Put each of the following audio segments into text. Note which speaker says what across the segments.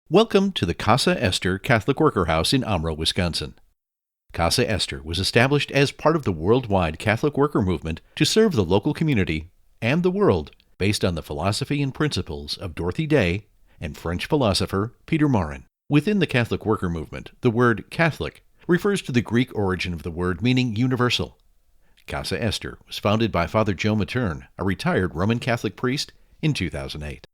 Speaker 1: Welcome to the Casa Esther Catholic Worker House in Amro, Wisconsin. Casa Esther was established as part of the worldwide Catholic worker movement to serve the local community and the world based on the philosophy and principles of Dorothy Day and French philosopher Peter Morin. Within the Catholic worker movement, the word Catholic refers to the Greek origin of the word meaning universal. Casa Esther was founded by Father Joe Materne, a retired Roman Catholic priest, in 2008.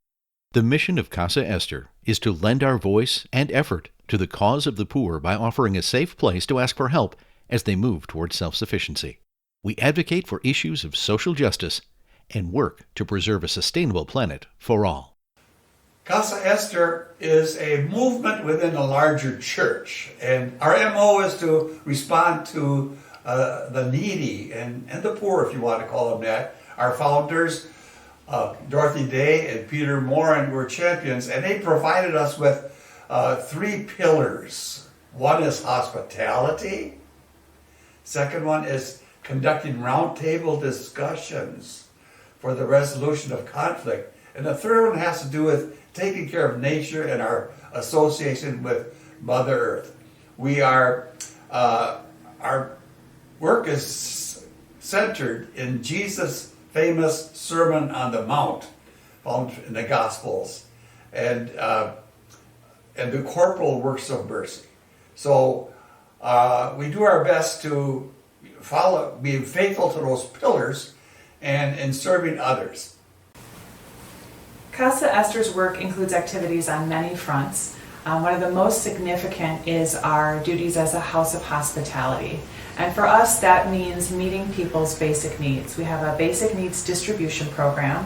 Speaker 1: The mission of Casa Esther is to lend our voice and effort to the cause of the poor by offering a safe place to ask for help as they move towards self-sufficiency. We advocate for issues of social justice and work to preserve a sustainable planet for all.
Speaker 2: Casa Esther is a movement within a larger church, and our MO is to respond to the needy and the poor, if you want to call them that. Our founders, Dorothy Day and Peter Morin, were champions, and they provided us with three pillars. One is hospitality. Second one is conducting roundtable discussions for the resolution of conflict. And the third one has to do with taking care of nature and our association with Mother Earth. Our work is centered in Jesus' famous Sermon on the Mount, found in the Gospels, and the corporal works of mercy. So we do our best to follow, being faithful to those pillars, and in serving others.
Speaker 3: Casa Esther's work includes activities on many fronts. One of the most significant is our duties as a house of hospitality. And for us, that means meeting people's basic needs. We have a basic needs distribution program.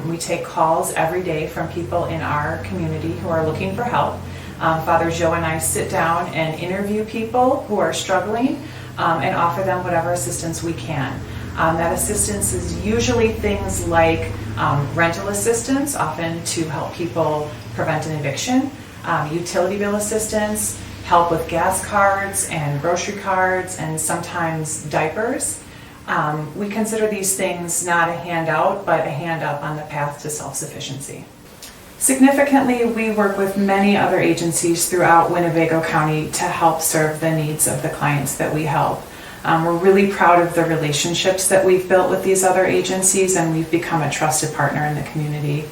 Speaker 3: We take calls every day from people in our community who are looking for help. Father Joe and I sit down and interview people who are struggling and offer them whatever assistance we can. That assistance is usually things like rental assistance, often to help people prevent an eviction, utility bill assistance, help with gas cards and grocery cards, and sometimes diapers. We consider these things not a handout, but a hand up on the path to self-sufficiency. Significantly, we work with many other agencies throughout Winnebago County to help serve the needs of the clients that we help. We're really proud of the relationships that we've built with these other agencies, and we've become a trusted partner in the community.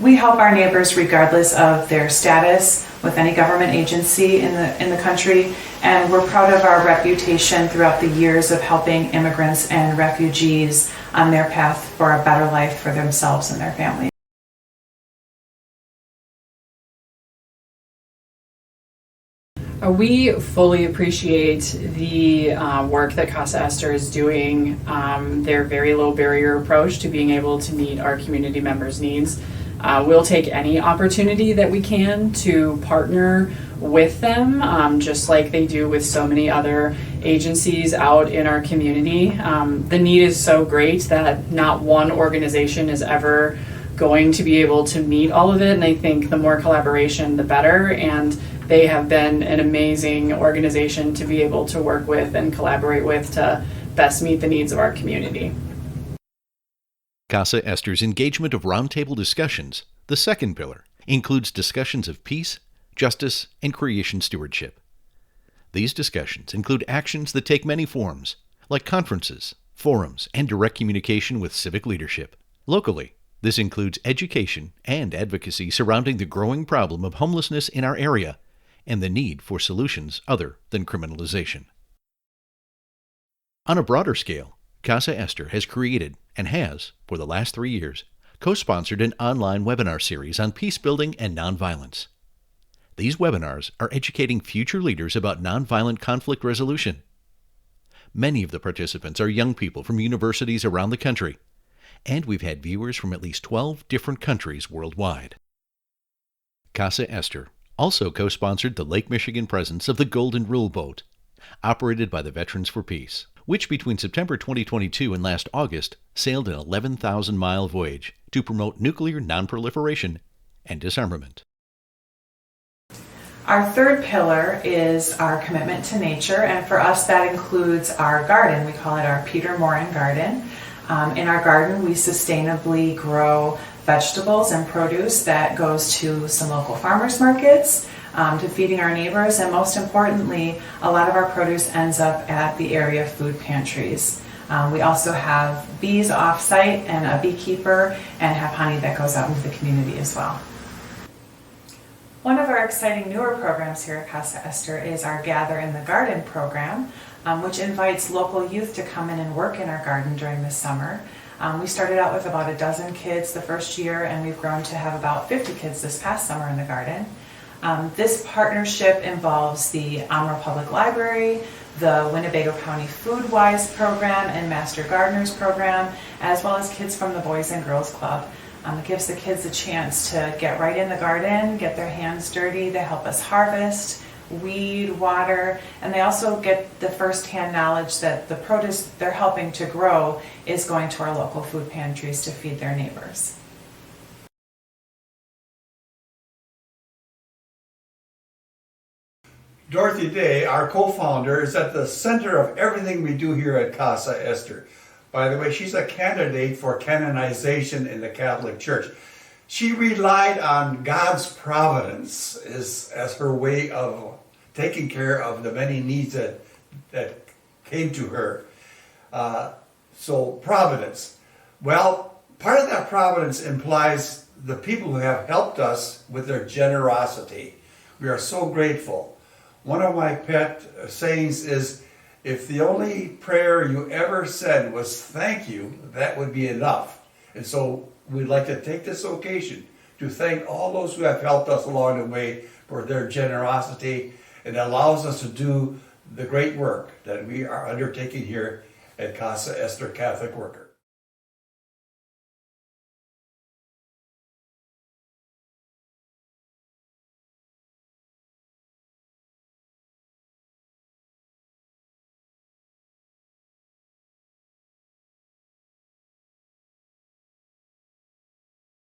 Speaker 3: We help our neighbors regardless of their status with any government agency in the country, and we're proud of our reputation throughout the years of helping immigrants and refugees on their path for a better life for themselves and their families.
Speaker 4: We fully appreciate the work that Casa Esther is doing, their very low barrier approach to being able to meet our community members' needs. We'll take any opportunity that we can to partner with them, just like they do with so many other agencies out in our community. The need is so great that not one organization is ever going to be able to meet all of it, and I think the more collaboration, the better, and they have been an amazing organization to be able to work with and collaborate with to best meet the needs of our community.
Speaker 1: Casa Esther's engagement of roundtable discussions, the second pillar, includes discussions of peace, justice, and creation stewardship. These discussions include actions that take many forms, like conferences, forums, and direct communication with civic leadership. Locally, this includes education and advocacy surrounding the growing problem of homelessness in our area and the need for solutions other than criminalization. On a broader scale, Casa Esther has created and has, for the last 3 years, co-sponsored an online webinar series on peace building and nonviolence. These webinars are educating future leaders about nonviolent conflict resolution. Many of the participants are young people from universities around the country, and we've had viewers from at least 12 different countries worldwide. Casa Esther also co-sponsored the Lake Michigan presence of the Golden Rule Boat, operated by the Veterans for Peace, which between September 2022 and last August sailed an 11,000-mile voyage to promote nuclear nonproliferation and disarmament.
Speaker 3: Our third pillar is our commitment to nature, and for us that includes our garden. We call it our Peter Morin Garden. In our garden, we sustainably grow vegetables and produce that goes to some local farmers markets, to feeding our neighbors, and most importantly, a lot of our produce ends up at the area food pantries. We also have bees off-site and a beekeeper, and have honey that goes out into the community as well. One of our exciting newer programs here at Casa Esther is our Gather in the Garden program, which invites local youth to come in and work in our garden during the summer. We started out with about a dozen kids the first year, and we've grown to have about 50 kids this past summer in the garden. This partnership involves the Amro Public Library, the Winnebago County Foodwise program and Master Gardeners program, as well as kids from the Boys and Girls Club. It gives the kids a chance to get right in the garden, get their hands dirty. They help us harvest, weed, water, and they also get the first-hand knowledge that the produce they're helping to grow is going to our local food pantries to feed their neighbors.
Speaker 2: Dorothy Day, our co-founder, is at the center of everything we do here at Casa Esther. By the way, she's a candidate for canonization in the Catholic Church. She relied on God's providence as her way of taking care of the many needs that came to her. So providence. Well, part of that providence implies the people who have helped us with their generosity. We are so grateful. One of my pet sayings is, if the only prayer you ever said was thank you, that would be enough. And so we'd like to take this occasion to thank all those who have helped us along the way for their generosity, and allows us to do the great work that we are undertaking here at Casa Esther Catholic Worker.